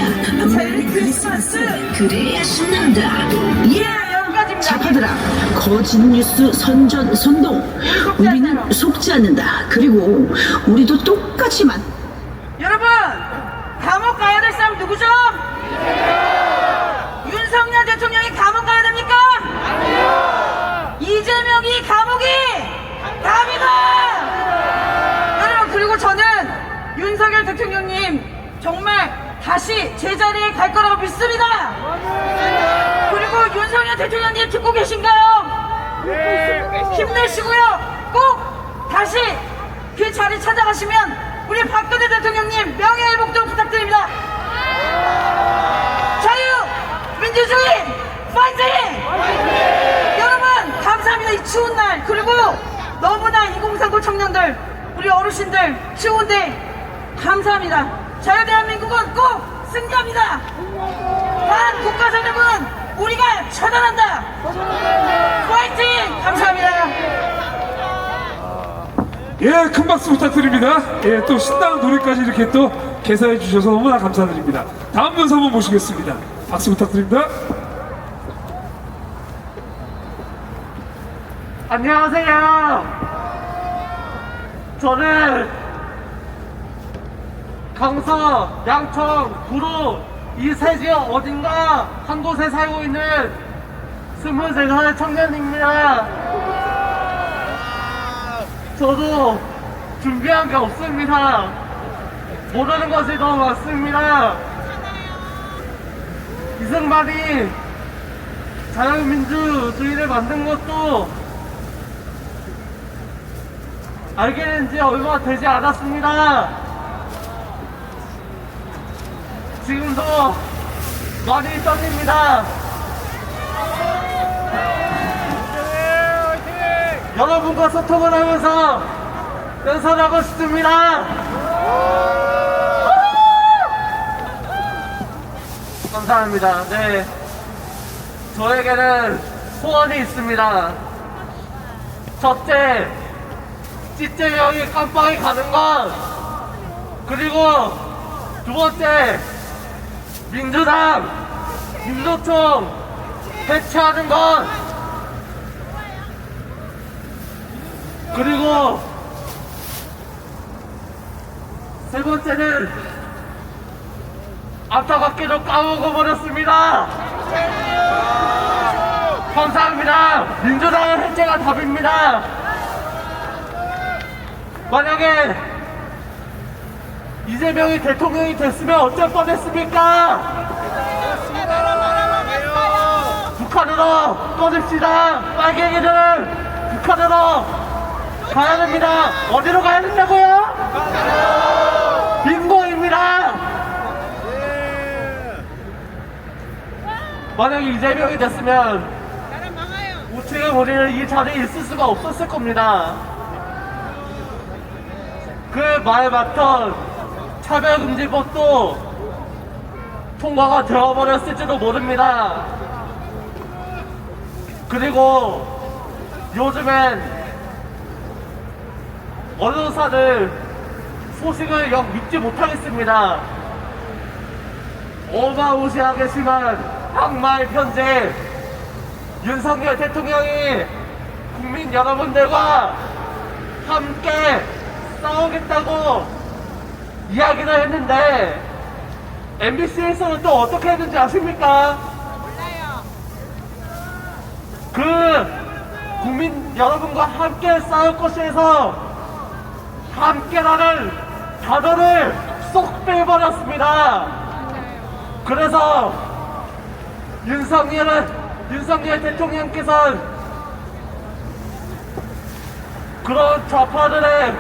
메리 크리스마스 그래야 신난다 여기까지입니다. 자파들아 거짓 뉴스 선동 우리는 속지 않는다 그리고 우리도 똑같이 여러분, 감옥 가야 될 사람 누구죠? 윤석열 대통령이 감옥 가야 됩니까? 이재명이 감옥이 답이다! 여러분, 그리고 저는 윤석열 대통령님 정말 다시 제자리에 갈 거라고 믿습니다! 그리고 윤석열 대통령님 듣고 계신가요? 힘내시고요! 꼭 다시 그 자리 찾아가시면 우리 박근혜 대통령님 명예회복 좀 부탁드립니다. 자유 민주주의 파이팅! 여러분 감사합니다. 이 추운 날 그리고 너무나 2039 청년들 우리 어르신들 추운데 감사합니다. 자유 대한민국은 꼭 승리합니다. 단 국가전역은 우리가 처단한다. 파이팅! 감사합니다. 예, 큰 박수 부탁드립니다. 예, 또 신나는 노래까지 이렇게 또 개사해 주셔서 너무나 감사드립니다. 다음 분서 한번 모시겠습니다. 박수 부탁드립니다. 안녕하세요. 저는 강서, 양천, 구로 이 세 지역 어딘가 한 곳에 살고 있는 23살 청년입니다. 저도 준비한 게 없습니다. 모르는 것이 너무 많습니다. 이승만이 자유민주주의를 만든 것도 알게 된 지 얼마 되지 않았습니다. 지금도 많이 떨립니다. 여러분과 소통을 하면서 연설하고 싶습니다. 감사합니다. 네, 저에게는 소원이 있습니다. 첫째, 찌째명이 깜빵에 가는 것. 그리고 두 번째, 민주당, 민노총 해체하는 것. 그리고 세 번째는 안타깝게도 까먹어버렸습니다. 감사합니다. 민주당의 해체가 답입니다. 만약에 이재명이 대통령이 됐으면 어쩔 뻔했습니까? 북한으로 꺼집시다. 빨갱이들 북한으로 가야 됩니다. 어디로 가야 된다고요? 빙고입니다. 만약에 이재명이 됐으면 우측에 우리는 이 자리에 있을 수가 없었을 겁니다. 그 말 맞던 차별금지법도 통과가 되어버렸을지도 모릅니다. 그리고 요즘엔 언론사들 소식을 영 믿지 못하겠습니다. 어마무시하게 심한 악마의 편제. 윤석열 대통령이 국민 여러분들과 함께 싸우겠다고 이야기를 했는데 MBC에서는 또 어떻게 했는지 아십니까? 그 국민 여러분과 함께 싸울 것에서 함께라는 단어를 쏙 빼버렸습니다. 그래서 윤석열 대통령께서는 그런 좌파들의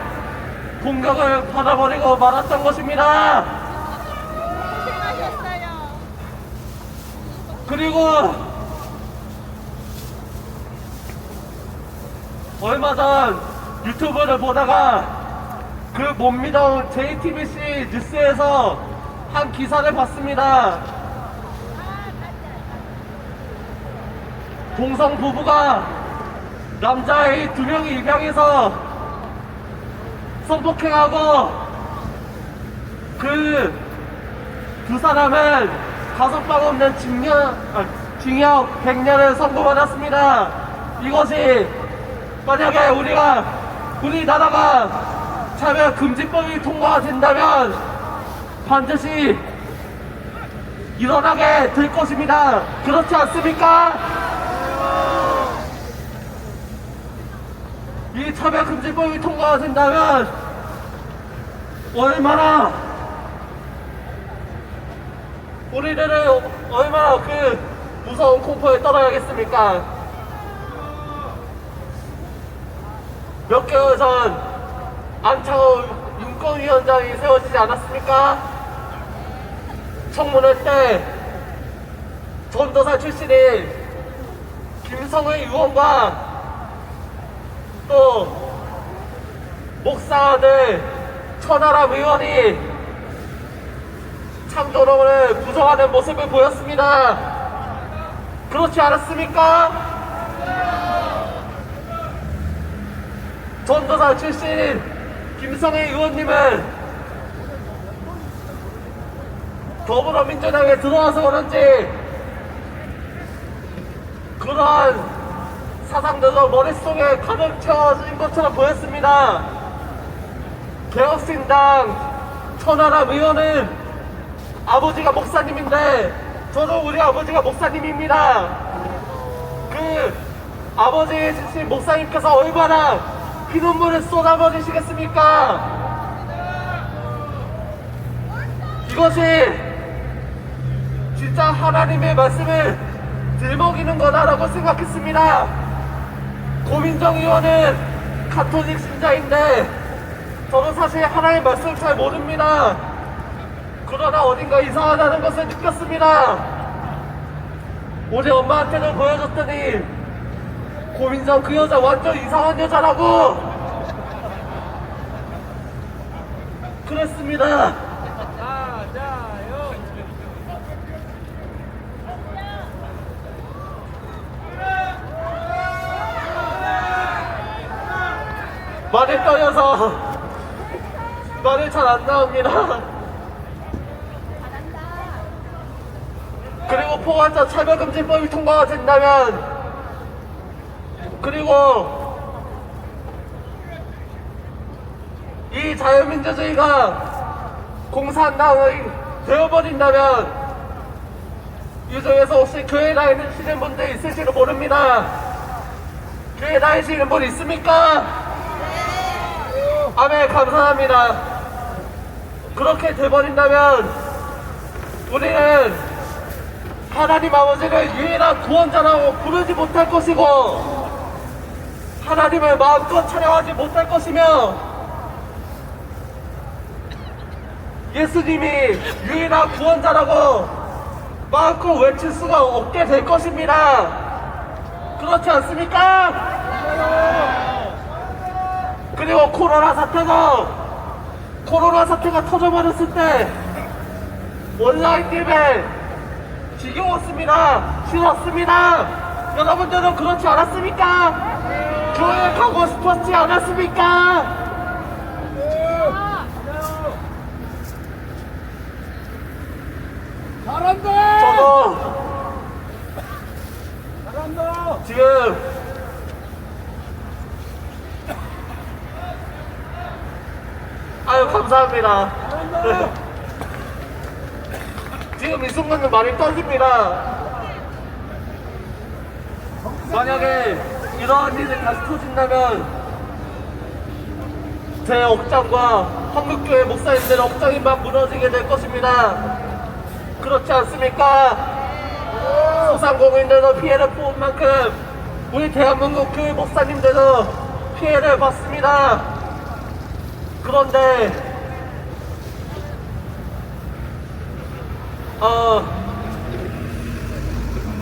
공격을 받아버리고 말았던 것입니다. 그리고 얼마 전 유튜브를 보다가 그 못 믿어온 JTBC 뉴스에서 한 기사를 봤습니다. 동성 부부가 남자아이 2명이 입양해서 성폭행하고 그 두 사람은 가석방 없는 징역 100년을 선고받았습니다. 이것이 만약에 우리나라가 차별금지법이 통과가 된다면 반드시 일어나게 될 것입니다. 그렇지 않습니까? 이 차별금지법이 통과가 된다면 우리들은 얼마나 그 무서운 공포에 떨어야겠습니까? 몇 개월 전 안창호 인권위원장이 세워지지 않았습니까? 청문회 때 전도사 출신인 김성의 의원과 또 목사들 천하람 의원이 창조론을 부정하는 모습을 보였습니다. 그렇지 않았습니까? 전도사 출신 김성애 의원님은 더불어민주당에 들어와서 그런지 그러한 사상들도 머릿속에 가득 채워진 것처럼 보였습니다. 개혁신당 천하람 의원은 아버지가 목사님인데 저도 우리 아버지가 목사님입니다. 그 아버지이신 목사님께서 얼마나 피눈물을 쏟아버리시겠습니까? 이것이 진짜 하나님의 말씀을 들먹이는 거다라고 생각했습니다. 고민정 의원은 가톨릭 신자인데 저는 사실 하나님의 말씀을 잘 모릅니다. 그러나 어딘가 이상하다는 것을 느꼈습니다. 우리 엄마한테도 보여줬더니 고민정 그 여자 완전 이상한 여자라고 그랬습니다. 말이 떨려서 말이 잘 안 나옵니다. 그리고 포괄적 차별금지법이 통과가 된다면, 그리고 이 자유민주주의가 공산당이 되어버린다면 이 중에서 혹시 교회 다니시는 분들 있을지도 모릅니다. 교회 다니시는 분 있습니까? 아멘. 감사합니다. 그렇게 돼버린다면 우리는 하나님 아버지를 유일한 구원자라고 부르지 못할 것이고 하나님을 마음껏 찬양하지 못할 것이며 예수님이 유일한 구원자라고 마음껏 외칠 수가 없게 될 것입니다. 그렇지 않습니까? 그리고 코로나 사태가 터져버렸을 때 온라인 예배 지겨웠습니다. 싫었습니다. 여러분들은 그렇지 않았습니까? 교회 가고 싶었지 않았습니까? 저도 지금 감사합니다. 지금 이 순간은 많이 떨립니다. 만약에 이러한 일이 다시 터진다면 제 억장과 한국교회 목사님들의 억장이 막 무너지게 될 것입니다. 그렇지 않습니까? 소상공인들도 피해를 본 만큼 우리 대한민국 교회 목사님들도 피해를 받습니다. 그런데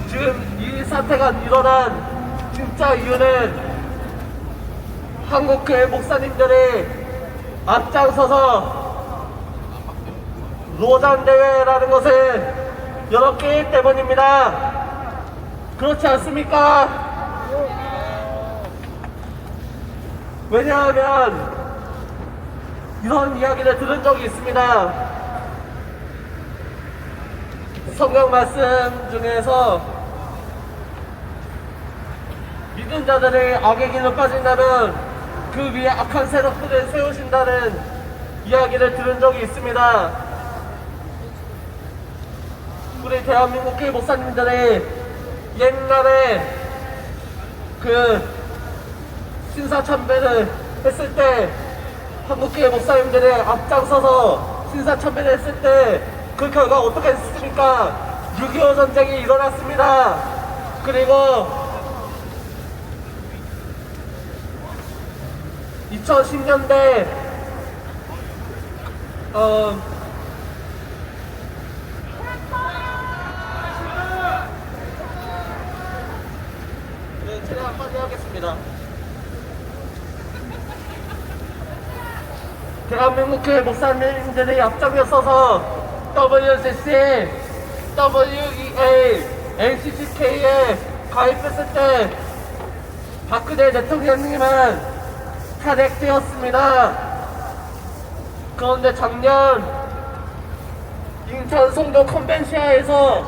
지금 이 사태가 일어난 진짜 이유는 한국교회 목사님들이 앞장서서 노장대회라는 것을 열었기 때문입니다. 그렇지 않습니까? 왜냐하면 이런 이야기를 들은 적이 있습니다. 성경 말씀 중에서 믿는 자들이 악의 길로 빠진다면 그 위에 악한 세력들을 세우신다는 이야기를 들은 적이 있습니다. 우리 대한민국 교회 목사님들이 옛날에 그 신사참배를 했을 때 한국교회 목사님들이 앞장서서 신사참배를 했을 때 그 결과 어떻게 했습니까? 6.25 전쟁이 일어났습니다. 그리고 2010년대 최대한 빨리 하겠습니다. 대한민국 교회 목사님들이 앞장에 서서 WCC, WEA, NCCK에 가입했을 때 박근혜 대통령님은 탄핵되었습니다. 그런데 작년 인천 송도 컨벤시아에서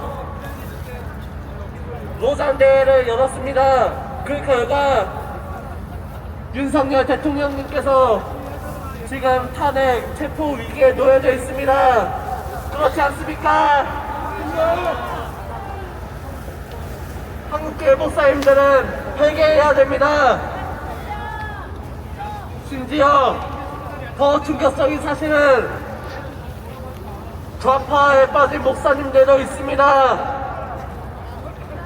노장대회를 열었습니다. 그 결과 윤석열 대통령님께서 지금 탄핵 체포 위기에 놓여져 있습니다. 그렇지 않습니까? 한국교회 목사님들은 회개해야 됩니다. 심지어 더 충격적인 사실은 좌파에 빠진 목사님들도 있습니다.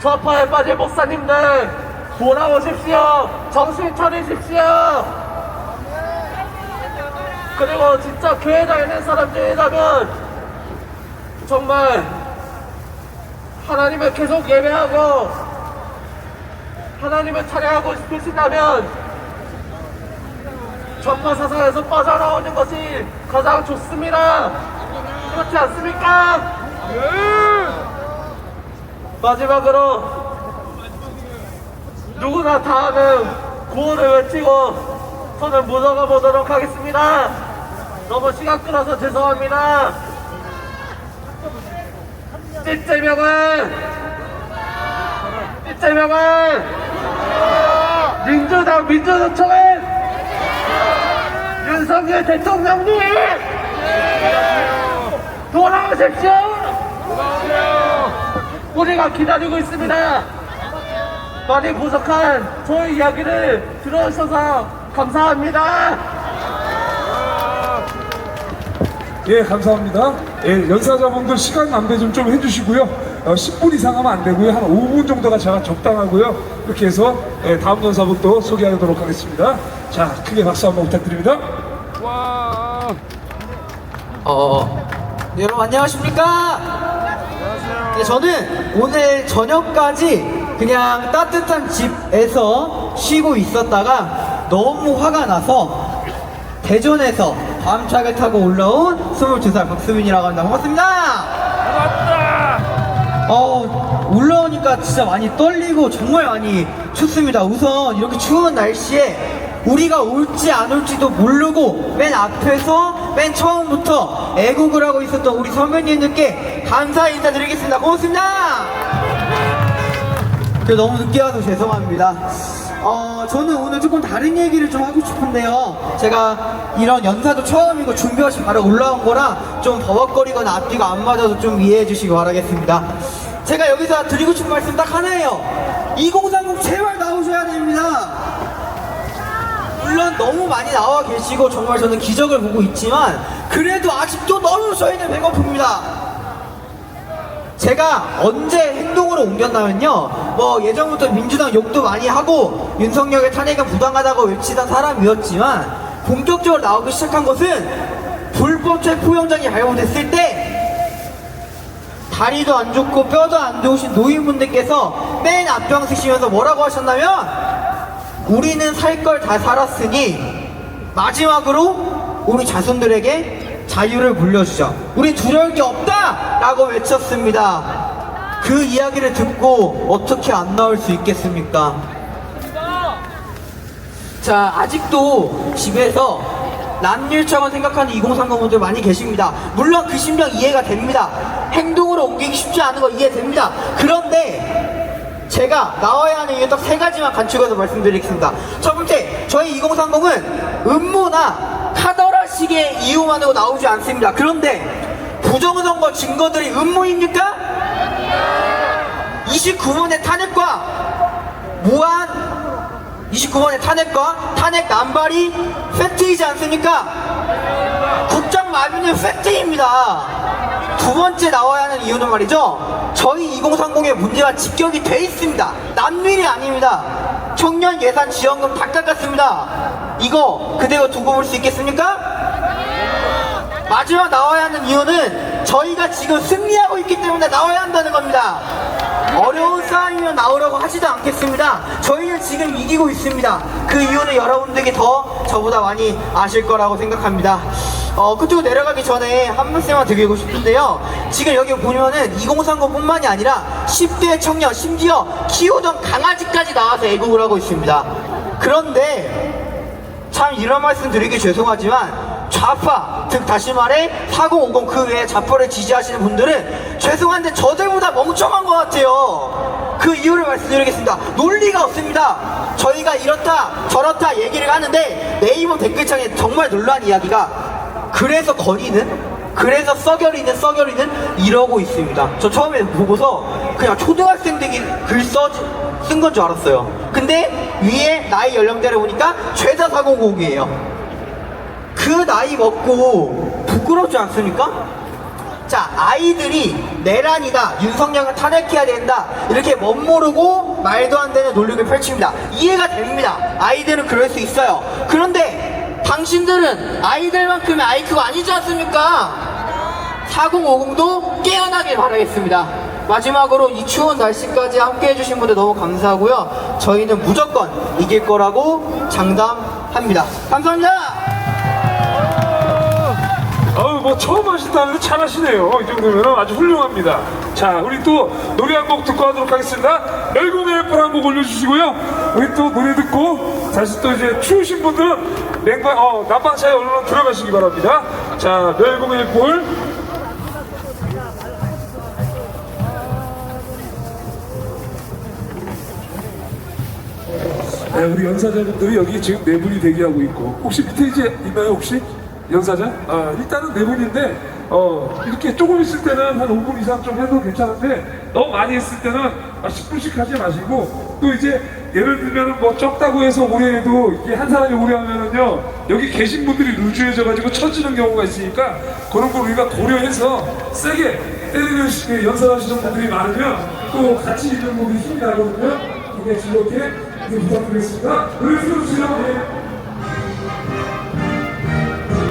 좌파에 빠진 목사님들 돌아오십시오. 정신 차리십시오. 그리고 진짜 교회 다니는 사람들이라면 정말 하나님을 계속 예배하고 하나님을 찬양하고 싶으시다면 좌파 사상에서 빠져나오는 것이 가장 좋습니다. 그렇지 않습니까? 마지막으로 누구나 다 아는 구호를 외치고 저는 물러가 보도록 하겠습니다. 너무 시간 끌어서 죄송합니다. 이재명은 민주당 민주노총은 윤석열 대통령님 돌아오십시오. 우리가 기다리고 있습니다. 많이 부족한 저희 이야기를 들어주셔서 감사합니다. 예, 감사합니다. 예, 연사자분들 시간 낭비 좀 해주시고요. 10분 이상 하면 안 되고요. 한 5분 정도가 제가 적당하고요. 이렇게 해서 예, 다음 연사분 또 소개하도록 하겠습니다. 자, 크게 박수 한번 부탁드립니다. 네, 여러분 안녕하십니까? 네, 저는 오늘 저녁까지 그냥 따뜻한 집에서 쉬고 있었다가 너무 화가 나서 대전에서 밤차를 타고 올라온 22살 박수민이라고 합니다. 반갑습니다. 올라오니까 진짜 많이 떨리고 정말 많이 춥습니다. 우선 이렇게 추운 날씨에 우리가 올지 안 올지도 모르고 맨 앞에서 맨 처음부터 애국을 하고 있었던 우리 선배님들께 감사 인사드리겠습니다. 고맙습니다. 너무 늦게 와서 죄송합니다. 저는 오늘 조금 다른 얘기를 좀 하고 싶은데요. 제가 이런 연사도 처음이고 준비 없이 바로 올라온 거라 좀 버벅거리거나 앞뒤가 안 맞아서 좀 이해해 주시기 바라겠습니다. 제가 여기서 드리고 싶은 말씀 딱 하나예요. 2030 제발 나오셔야 됩니다. 물론 너무 많이 나와 계시고 정말 저는 기적을 보고 있지만 그래도 아직도 너무 저희는 배고픕니다. 제가 언제 행동으로 옮겼냐면요, 뭐 예전부터 민주당 욕도 많이 하고 윤석열의 탄핵은 부당하다고 외치던 사람이었지만 본격적으로 나오기 시작한 것은 불법 체포영장이 발부됐을 때 다리도 안 좋고 뼈도 안 좋으신 노인분들께서 맨 앞병 쓰시면서 뭐라고 하셨냐면, 우리는 살 걸 다 살았으니 마지막으로 우리 자손들에게 자유를 물려주자, 우린 두려울 게 없다! 라고 외쳤습니다. 그 이야기를 듣고 어떻게 안 나올 수 있겠습니까? 자, 아직도 집에서 남일처럼 생각하는 2030분들 많이 계십니다. 물론 그 심정 이해가 됩니다. 행동으로 옮기기 쉽지 않은 거 이해됩니다. 그런데 제가 나와야 하는 이유 딱 3가지만 간추려서 말씀드리겠습니다. 첫 번째, 저희 2030은 음모나 카더라식의 이유만으로 나오지 않습니다. 그런데 부정선거 증거들이 음모입니까? 29번의 탄핵과 무한 29번의 탄핵과 탄핵 남발이 팩트이지 않습니까? 국정 마비는 팩트입니다. 두 번째 나와야 하는 이유는 말이죠, 저희 2030의 문제와 직격이 돼 있습니다. 남일이 아닙니다. 청년 예산 지원금 다 깎았습니다. 이거 그대로 두고 볼 수 있겠습니까? 마지막 나와야 하는 이유는 저희가 지금 승리하고 있기 때문에 나와야 한다는 겁니다. 어려운 싸움이면 나오라고 하지도 않겠습니다. 저희는 지금 이기고 있습니다. 그 이유는 여러분들이 더 저보다 많이 아실 거라고 생각합니다. 끝으로 내려가기 전에 한 말씀만 드리고 싶은데요, 지금 여기 보면은 2030뿐만이 아니라 10대 청년, 심지어 키우던 강아지까지 나와서 애국을 하고 있습니다. 그런데 참 이런 말씀 드리기 죄송하지만 좌파, 즉 다시 말해 4050 그 외에 좌파를 지지하시는 분들은 죄송한데 저들보다 멍청한 것 같아요. 그 이유를 말씀드리겠습니다. 논리가 없습니다. 저희가 이렇다 저렇다 얘기를 하는데 네이버 댓글창에 정말 놀라운 이야기가, 그래서 거리는, 그래서 썩여리는 이러고 있습니다. 저 처음에 보고서 그냥 초등학생들이 글 쓴 건 줄 알았어요. 근데 위에 나이 연령대를 보니까 죄다 4050이에요. 그 나이 먹고 부끄럽지 않습니까? 자, 아이들이 내란이다, 윤석열을 탄핵해야 된다, 이렇게 멋모르고 말도 안 되는 논리를 펼칩니다. 이해가 됩니다. 아이들은 그럴 수 있어요. 그런데 당신들은 아이들만큼의 아이큐가 아니지 않습니까? 4050도 깨어나길 바라겠습니다. 마지막으로 이 추운 날씨까지 함께 해주신 분들 너무 감사하고요. 저희는 무조건 이길 거라고 장담합니다. 감사합니다. 뭐 처음 하신다는데 잘하시네요. 이 정도면 아주 훌륭합니다. 자, 우리 또 노래 한 곡 듣고 하도록 하겠습니다. 멸공의 햇불 한 곡 올려주시고요. 우리 또 노래 듣고 다시 또 이제 추우신 분들은 난방차에 얼른 들어가시기 바랍니다. 자, 멸공의 햇불. 네, 우리 연사자분들이 여기 지금 4분이 대기하고 있고, 혹시 밑에 이제 있나요, 혹시? 연사자? 일단은 4분인데, 이렇게 조금 있을 때는 한 5분 이상 좀 해도 괜찮은데, 너무 많이 했을 때는 10분씩 하지 마시고, 또 이제 예를 들면 뭐 적다고 해서 오래 해도 이게 한 사람이 오래 하면은요, 여기 계신 분들이 루즈해져가지고 처지는 경우가 있으니까, 그런 걸 우리가 고려해서 세게 때리는 식의 연설하시는 분들이 많으면 또 같이 있는 분들이 힘이 나거든요. 이게 즐겁게 부탁드리겠습니다. 노래 들어주세요.